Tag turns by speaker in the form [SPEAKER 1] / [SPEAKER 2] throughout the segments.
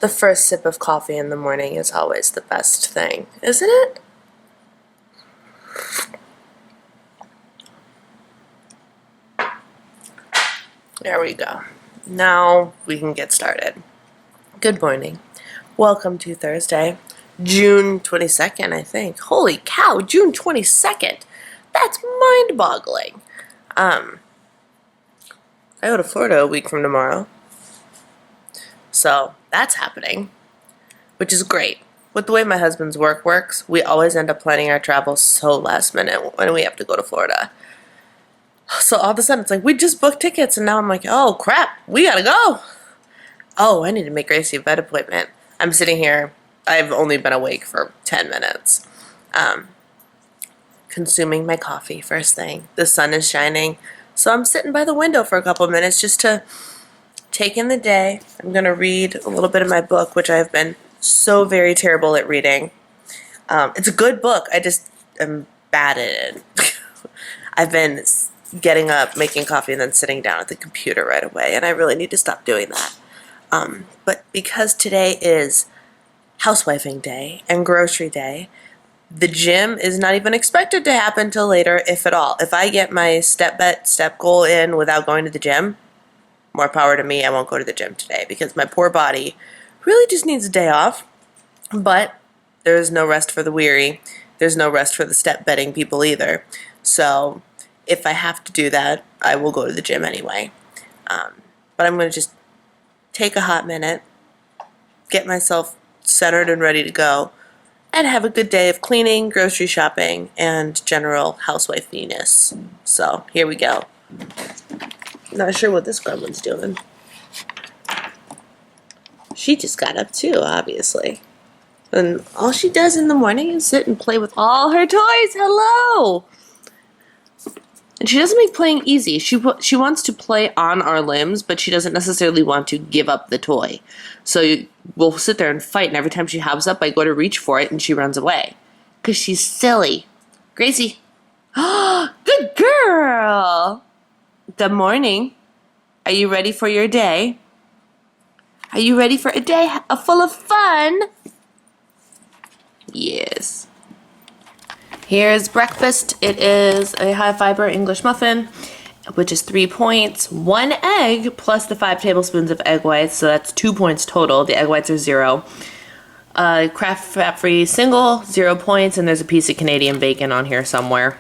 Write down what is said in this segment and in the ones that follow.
[SPEAKER 1] The first sip of coffee in the morning is always the best thing, isn't it? There we go. Now we can get started. Good morning. Welcome to Thursday, June 22nd, I think. Holy cow, June 22nd. That's mind-boggling. I go to Florida a week from tomorrow. So that's happening, which is great. With the way my husband's work works, we always end up planning our travel so last minute when we have to go to Florida. So all of a sudden, it's like, we just booked tickets, and now I'm like, oh, crap, we gotta go. Oh, I need to make Gracie a vet appointment. I'm sitting here. I've only been awake for 10 minutes. Consuming my coffee first thing. The sun is shining. So I'm sitting by the window for a couple of minutes just to take in the day. I'm going to read a little bit of my book, which I've been so very terrible at reading. It's a good book. I just am bad at it. I've been getting up, making coffee, and then sitting down at the computer right away, and I really need to stop doing that. But because today is housewifing day and grocery day, the gym is not even expected to happen till later, if at all. If I get my step goal in without going to the gym, more power to me. I won't go to the gym today because my poor body really just needs a day off. But there is no rest for the weary. There's no rest for the step betting people either. So if I have to do that, I will go to the gym anyway. But I'm going to just take a hot minute, get myself centered and ready to go, and have a good day of cleaning, grocery shopping, and general housewifiness. So here we go. Not sure what this gremlin's doing. She just got up too, obviously. And all she does in the morning is sit and play with all her toys. Hello! And she doesn't make playing easy. She wants to play on our limbs, but she doesn't necessarily want to give up the toy. So we'll sit there and fight, and every time she hops up, I go to reach for it, and she runs away. Because she's silly. Gracie. Good girl! Good morning. Are you ready for your day? Are you ready for a day full of fun? Yes. Here's breakfast. It is a high-fiber English muffin, which is 3 points, 1 egg, plus the 5 tablespoons of egg whites, so that's 2 points total. The egg whites are 0. Kraft fat-free single, 0 points, and there's a piece of Canadian bacon on here somewhere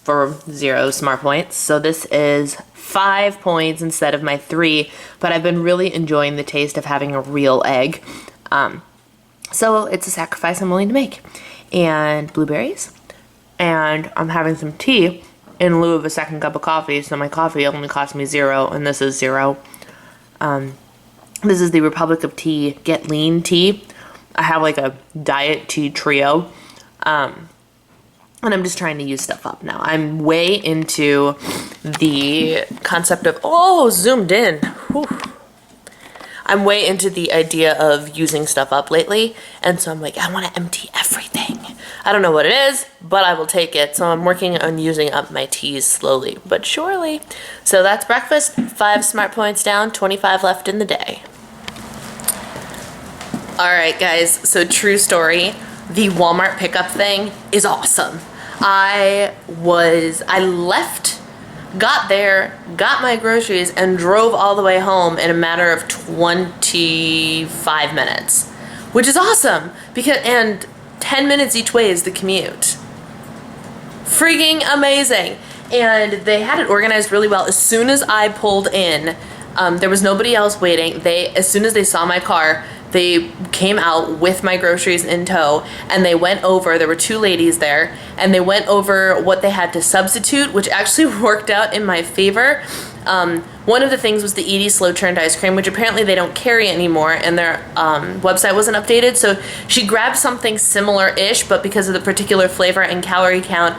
[SPEAKER 1] for 0 smart points. So this is 5 points instead of my 3, but I've been really enjoying the taste of having a real egg. So it's a sacrifice I'm willing to make. And blueberries, and I'm having some tea in lieu of a second cup of coffee, so my coffee only cost me 0, and this is 0. This is the Republic of Tea Get Lean tea. I have like a diet tea trio, and I'm just trying to use stuff up now. I'm way into the concept of, zoomed in. Whew. I'm way into the idea of using stuff up lately, and so I'm like, I want to empty everything. I don't know what it is, but I will take it. So I'm working on using up my teas slowly but surely. So that's breakfast. 5 smart points down, 25 left in the day. All right, guys. So true story. The Walmart pickup thing is awesome. I left, got there, got my groceries, and drove all the way home in a matter of 25 minutes, which is awesome and 10 minutes each way is the commute. Freaking amazing. And they had it organized really well. As soon as I pulled in, there was nobody else waiting. As soon as they saw my car, they came out with my groceries in tow, and they went over, there were 2 ladies there, and they went over what they had to substitute, which actually worked out in my favor. One of the things was the Edie slow churned ice cream, which apparently they don't carry anymore, and their website wasn't updated. So she grabbed something similar-ish, but because of the particular flavor and calorie count,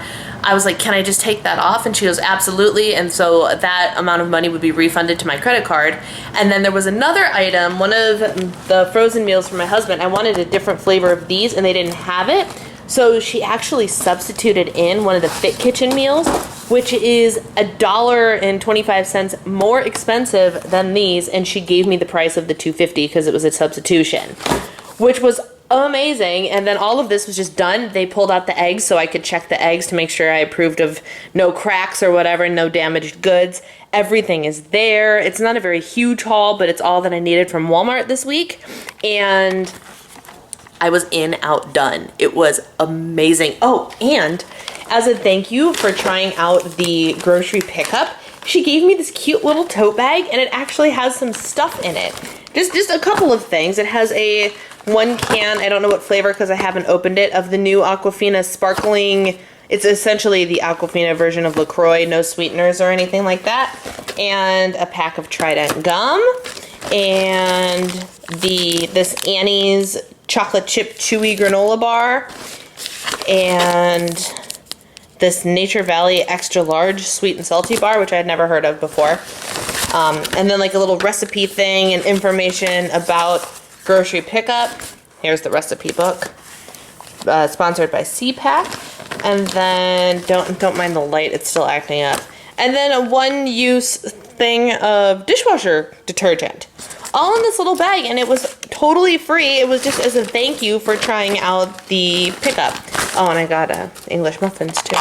[SPEAKER 1] I was like, can I just take that off? And she goes, absolutely. And so that amount of money would be refunded to my credit card. And then there was another item, one of the frozen meals for my husband. I wanted a different flavor of these, and they didn't have it. So she actually substituted in one of the Fit Kitchen meals, which is $1.25 more expensive than these, and she gave me the price of the $2.50 because it was a substitution, which was amazing. And then all of this was just done. They pulled out the eggs so I could check the eggs to make sure I approved of no cracks or whatever, no damaged goods. Everything is there. It's not a very huge haul, but it's all that I needed from Walmart this week. And I was in, out, done. It was amazing. Oh, and as a thank you for trying out the grocery pickup, she gave me this cute little tote bag, and it actually has some stuff in it. Just a couple of things. It has one can, I don't know what flavor because I haven't opened it, of the new Aquafina sparkling. It's essentially the Aquafina version of LaCroix, no sweeteners or anything like that. And a pack of Trident gum. And this Annie's chocolate chip chewy granola bar. And this Nature Valley extra large sweet and salty bar, which I had never heard of before. And then like a little recipe thing and information about grocery pickup. Here's the recipe book. Sponsored by CPAC. And then don't mind the light, it's still acting up. And then a one-use thing of dishwasher detergent. All in this little bag, and it was totally free. It was just as a thank you for trying out the pickup. Oh, and I got English muffins too.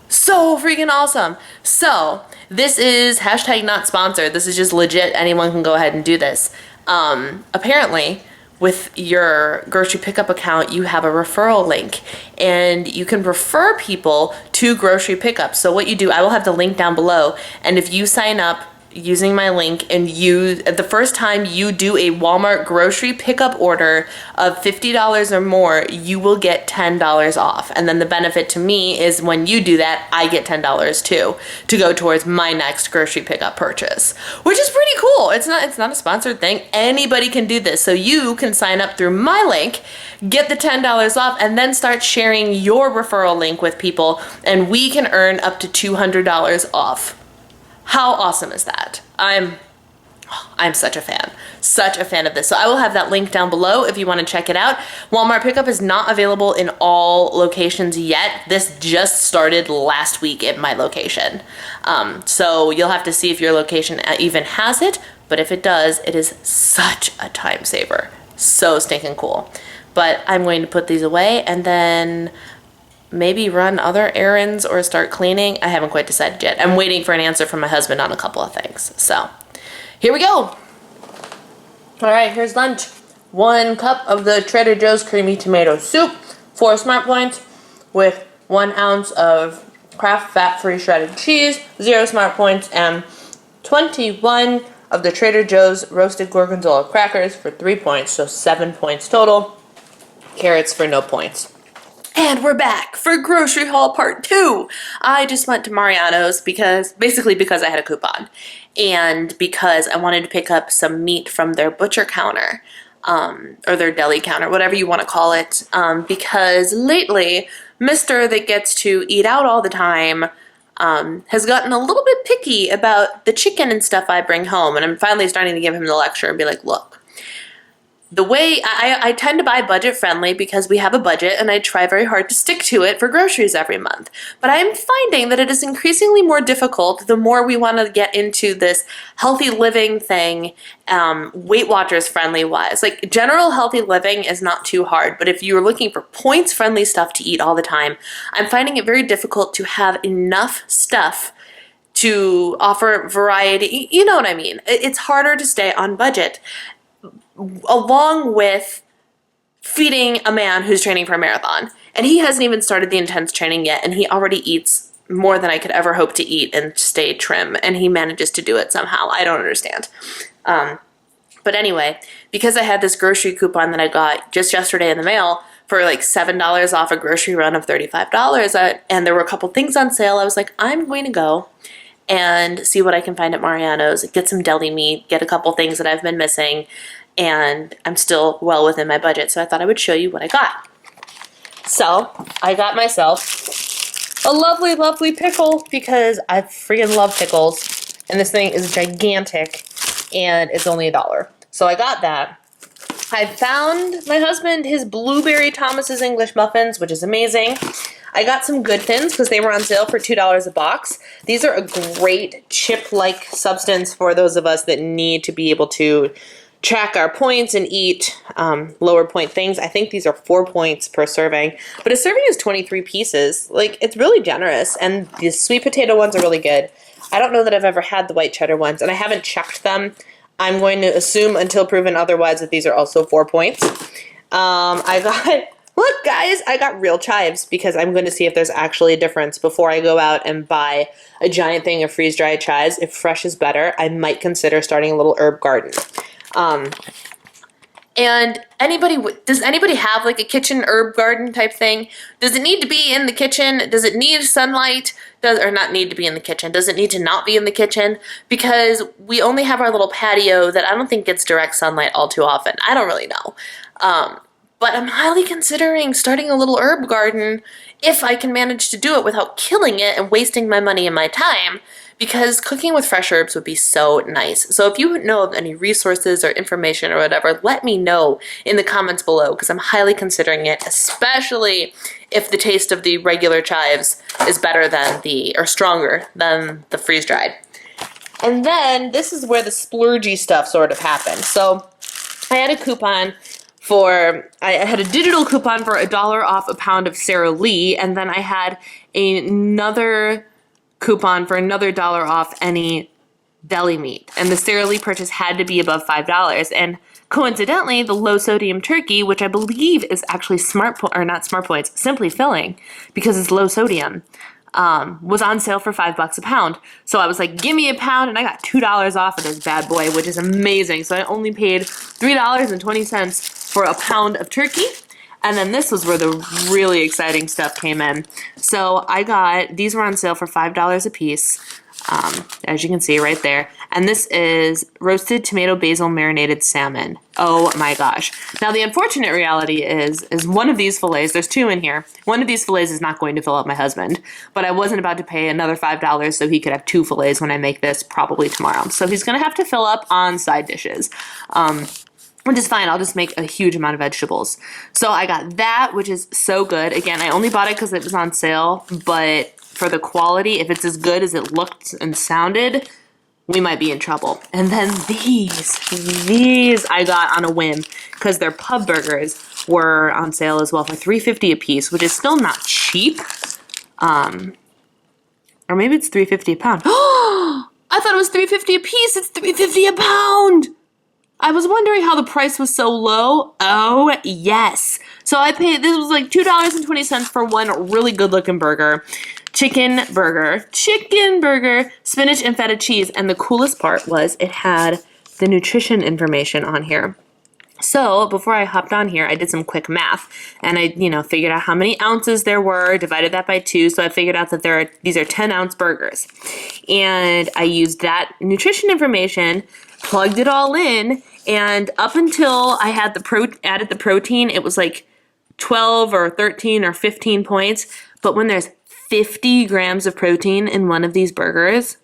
[SPEAKER 1] So freaking awesome. So this is #not sponsored. This is just legit. Anyone can go ahead and do this. Apparently, with your grocery pickup account, you have a referral link, and you can refer people to grocery pickup. So what you do, I will have the link down below, and if you sign up using my link and the first time you do a Walmart grocery pickup order of $50 or more, you will get $10 off. And then the benefit to me is when you do that, I get $10 too to go towards my next grocery pickup purchase, which is pretty cool. It's not a sponsored thing. Anybody can do this. So you can sign up through my link, get the $10 off, and then start sharing your referral link with people, and we can earn up to $200 off. How awesome is that? I'm such a fan of this. So I will have that link down below if you want to check it out. Walmart pickup is not available in all locations yet. This just started last week at my location. So you'll have to see if your location even has it, but if it does, it is such a time saver. So stinking cool. But I'm going to put these away and then maybe run other errands or start cleaning. I haven't quite decided yet. I'm waiting for an answer from my husband on a couple of things. So here we go. All right, here's lunch. 1 cup of the Trader Joe's creamy tomato soup, 4 Smart Points with 1 ounce of Kraft fat-free shredded cheese, 0 Smart Points, and 21 of the Trader Joe's roasted gorgonzola crackers for 3 points, so 7 points total. Carrots for no points. And we're back for grocery haul part 2. I just went to Mariano's because I had a coupon and because I wanted to pick up some meat from their butcher counter, or their deli counter, whatever you want to call it, because lately, Mr. that gets to eat out all the time has gotten a little bit picky about the chicken and stuff I bring home, and I'm finally starting to give him the lecture and be like, look, the way I tend to buy budget friendly because we have a budget and I try very hard to stick to it for groceries every month. But I'm finding that it is increasingly more difficult the more we want to get into this healthy living thing, Weight Watchers friendly wise. Like general healthy living is not too hard, but if you're looking for points friendly stuff to eat all the time, I'm finding it very difficult to have enough stuff to offer variety. You know what I mean? It's harder to stay on budget, along with feeding a man who's training for a marathon. And he hasn't even started the intense training yet, and he already eats more than I could ever hope to eat and stay trim, and he manages to do it somehow. I don't understand. But anyway, because I had this grocery coupon that I got just yesterday in the mail for like $7 off a grocery run of $35, and there were a couple things on sale, I was like, I'm going to go and see what I can find at Mariano's, get some deli meat, get a couple things that I've been missing, and I'm still well within my budget, so I thought I would show you what I got. So, I got myself a lovely, lovely pickle because I freaking love pickles, and this thing is gigantic, and it's only $1. So I got that. I found my husband his Blueberry Thomas's English muffins, which is amazing. I got some Good Thins because they were on sale for $2 a box. These are a great chip-like substance for those of us that need to be able to track our points and eat lower point things. I think these are 4 points per serving, but a serving is 23 pieces. Like, it's really generous, and the sweet potato ones are really good. I don't know that I've ever had the white cheddar ones, and I haven't checked them. I'm going to assume until proven otherwise that these are also 4 points. I got, look guys, I got real chives because I'm going to see if there's actually a difference before I go out and buy a giant thing of freeze-dried chives. If fresh is better, I might consider starting a little herb garden. And does anybody have like a kitchen herb garden type thing? Does it need to be in the kitchen? Does it need sunlight? Or not need to be in the kitchen? Does it need to not be in the kitchen? Because we only have our little patio that I don't think gets direct sunlight all too often. I don't really know. But I'm highly considering starting a little herb garden if I can manage to do it without killing it and wasting my money and my time, because cooking with fresh herbs would be so nice. So if you know of any resources or information or whatever, let me know in the comments below, because I'm highly considering it, especially if the taste of the regular chives is better than or stronger than the freeze-dried. And then this is where the splurgy stuff sort of happened. So I had a coupon I had a digital coupon for $1 off a pound of Sara Lee, and then I had another coupon for another $1 off any deli meat. And the Sara Lee purchase had to be above $5. And coincidentally, the low sodium turkey, which I believe is actually Simply Filling, because it's low sodium, was on sale for $5 a pound. So I was like, give me a pound, and I got $2 off of this bad boy, which is amazing. So I only paid $3.20 for a pound of turkey. And then this was where the really exciting stuff came in. So these were on sale for $5 a piece, as you can see right there. And this is roasted tomato basil marinated salmon. Oh my gosh. Now the unfortunate reality is one of these fillets, there's 2 in here, one of these fillets is not going to fill up my husband, but I wasn't about to pay another $5 so he could have 2 fillets when I make this probably tomorrow. So he's gonna have to fill up on side dishes. Which is fine, I'll just make a huge amount of vegetables. So I got that, which is so good. Again, I only bought it because it was on sale, but for the quality, if it's as good as it looked and sounded, we might be in trouble. And then these I got on a whim because their pub burgers were on sale as well for $3.50 a piece, which is still not cheap. Or maybe it's $3.50 a pound. Oh, I thought it was $3.50 a piece. It's $3.50 a pound. I was wondering how the price was so low. Oh, yes. So this was like $2.20 for one really good looking burger. Chicken burger, spinach and feta cheese. And the coolest part was it had the nutrition information on here. So before I hopped on here, I did some quick math, and I, figured out how many ounces there were, divided that by 2. So I figured out that these are 10-ounce burgers, and I used that nutrition information, plugged it all in, and up until I had added the protein, it was like 12 or 13 or 15 points. But when there's 50 grams of protein in one of these burgers,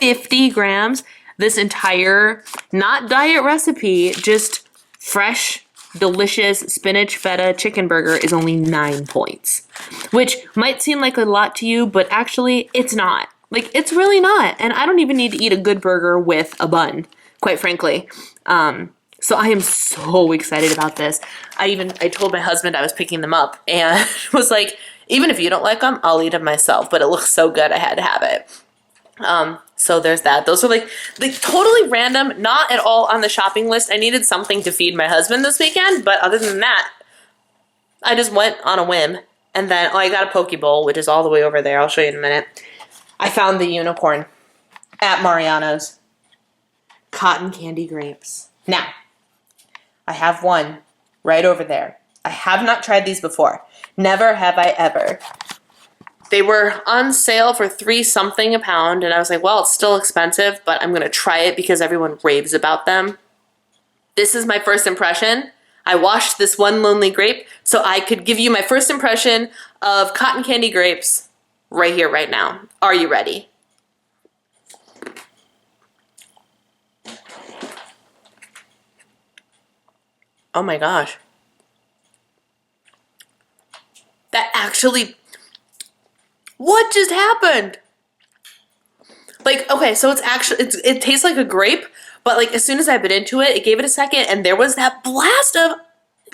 [SPEAKER 1] 50 grams, this entire, not diet recipe, just fresh, delicious spinach feta chicken burger is only 9 points, which might seem like a lot to you, but actually it's not. Like, it's really not. And I don't even need to eat a good burger with a bun, quite frankly. So I am so excited about this. I told my husband I was picking them up and was like, even if you don't like them, I'll eat them myself, but it looks so good I had to have it. So there's that. Those are like totally random, not at all on the shopping list. I needed something to feed my husband this weekend, but other than that, I just went on a whim. And then, I got a poke bowl, which is all the way over there. I'll show you in a minute. I found the unicorn at Mariano's. Cotton candy grapes. Now, I have one right over there. I have not tried these before. Never have I ever. They were on sale for $3-something a pound, and I was like, well, it's still expensive, but I'm going to try it because everyone raves about them. This is my first impression. I washed this one lonely grape, so I could give you my first impression of cotton candy grapes right here, right now. Are you ready? Oh my gosh. That actually What just happened? Like, okay, so it's actually, it tastes like a grape, but like as soon as I bit into it, it gave it a second and there was that blast of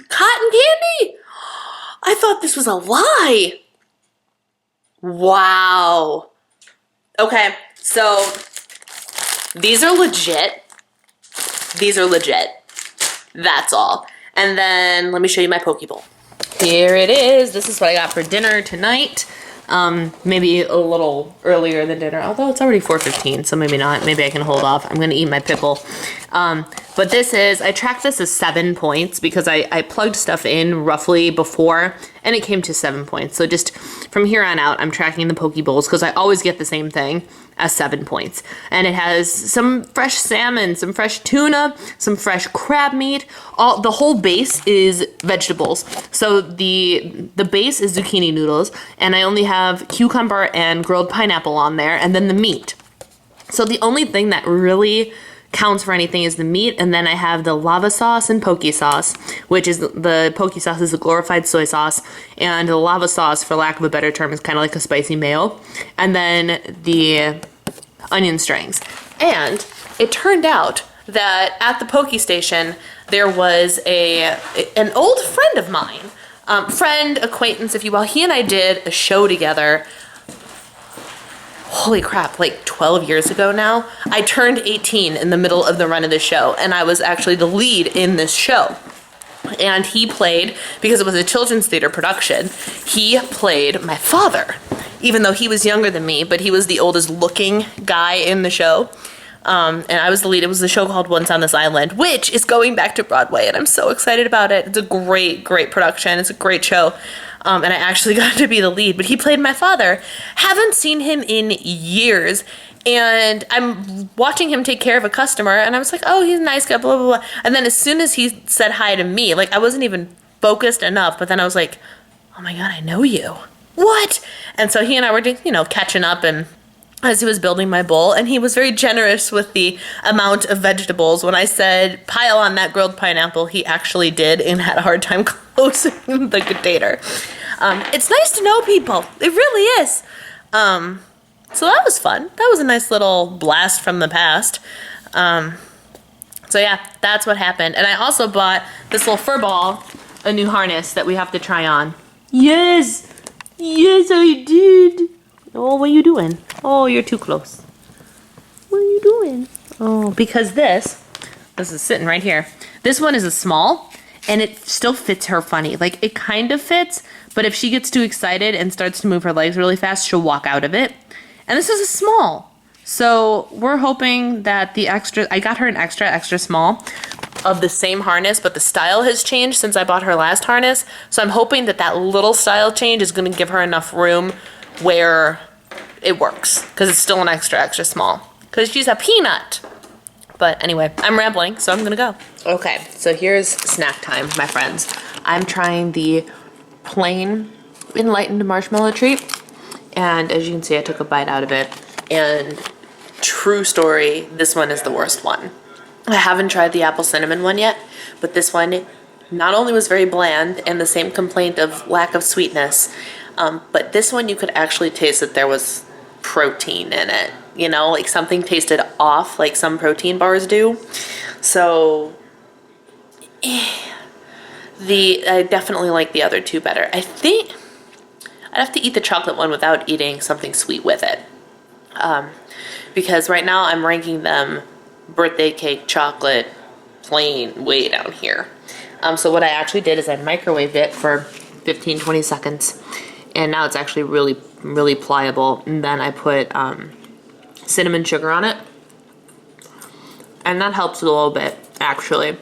[SPEAKER 1] cotton candy. I thought this was a lie. Wow. Okay, so these are legit. These are legit. That's all. And then let me show you my poke bowl. Here it is. This is what I got for dinner tonight. Maybe a little earlier than dinner, although it's already 4:15, so maybe not. Maybe I can hold off. I'm gonna eat my pickle. But this is, I tracked this as 7 points because I plugged stuff in roughly before and it came to 7 points. So just from here on out, I'm tracking the poke bowls because I always get the same thing as 7 points. And it has some fresh salmon, some fresh tuna, some fresh crab meat. The whole base is vegetables. So the base is zucchini noodles and I only have cucumber and grilled pineapple on there and then the meat. So the only thing that really counts for anything is the meat, and then I have the lava sauce and poke sauce, which is the poke sauce is a glorified soy sauce, and the lava sauce, for lack of a better term, is kind of like a spicy mayo, and then the onion strings. And it turned out that at the poke station there was an old friend of mine, friend, acquaintance, if you will. He and I did a show together. Holy crap, like 12 years ago now. I turned 18 in the middle of the run of the show, and I was actually the lead in this show. And he played, because it was a children's theater production, he played my father, even though he was younger than me, but he was the oldest looking guy in the show. And I was the lead. It was a show called Once on This Island, which is going back to Broadway, and I'm so excited about it. It's a great, great production. It's a great show. And I actually got to be the lead, but he played my father. Haven't seen him in years, and I'm watching him take care of a customer, and I was like, oh, he's a nice guy, blah, blah, blah. And then as soon as he said hi to me, like, I wasn't even focused enough, but then I was like, oh my God, I know you. What? And so he and I were, catching up, and as he was building my bowl, and he was very generous with the amount of vegetables. When I said pile on that grilled pineapple, he actually did and had a hard time closing the container. It's nice to know people. It really is. So that was fun. That was a nice little blast from the past. So yeah, that's what happened. And I also bought this little fur ball, a new harness that we have to try on. Yes! Yes, I did! Oh, what are you doing? Oh, you're too close. What are you doing? Oh, because this is sitting right here. This one is a small, and it still fits her funny. Like, it kind of fits, but if she gets too excited and starts to move her legs really fast, she'll walk out of it. And this is a small. So we're hoping that I got her an extra small of the same harness, but the style has changed since I bought her last harness. So I'm hoping that little style change is going to give her enough room where it works, because it's still an extra small, because she's a peanut. But anyway, I'm rambling, so I'm gonna go. Okay, so here's snack time, my friends. I'm trying the plain enlightened marshmallow treat, and as you can see, I took a bite out of it, and true story, this one is the worst one. I haven't tried the apple cinnamon one yet, but this one not only was very bland and the same complaint of lack of sweetness, but this one you could actually taste that there was protein in it, like something tasted off, like some protein bars do. So I definitely like the other two better. I think I'd have to eat the chocolate one without eating something sweet with it, because right now I'm ranking them birthday cake, chocolate, plain, way down here. So what I actually did is I microwaved it for 15-20 seconds, and now it's actually really, really pliable. And then I put cinnamon sugar on it, and that helps a little bit, actually.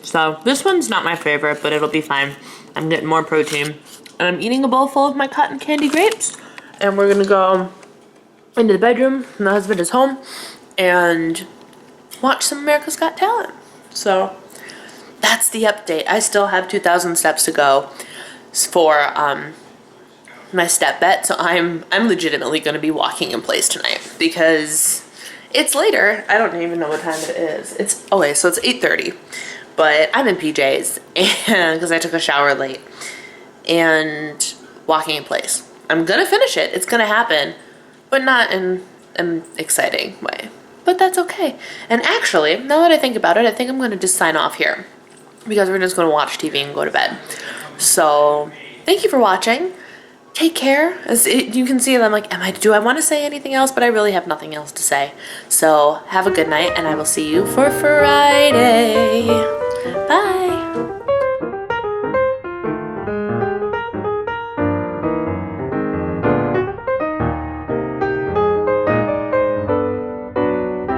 [SPEAKER 1] So this one's not my favorite, but it'll be fine. I'm getting more protein, and I'm eating a bowl full of my cotton candy grapes, and we're gonna go into the bedroom, and the husband is home, and watch some America's Got Talent. So that's the update. I still have 2,000 steps to go for my step bet, so I'm legitimately going to be walking in place tonight because it's later. I don't even know what time it is. It's 8:30, but I'm in PJs and because I took a shower late and walking in place. I'm gonna finish it. It's gonna happen, but not in an exciting way. But that's okay. And actually, now that I think about it, I think I'm gonna just sign off here because we're just gonna watch TV and go to bed. So thank you for watching. Take care. As you can see, I'm like, do I want to say anything else? But I really have nothing else to say. So have a good night, and I will see you for Friday. Bye.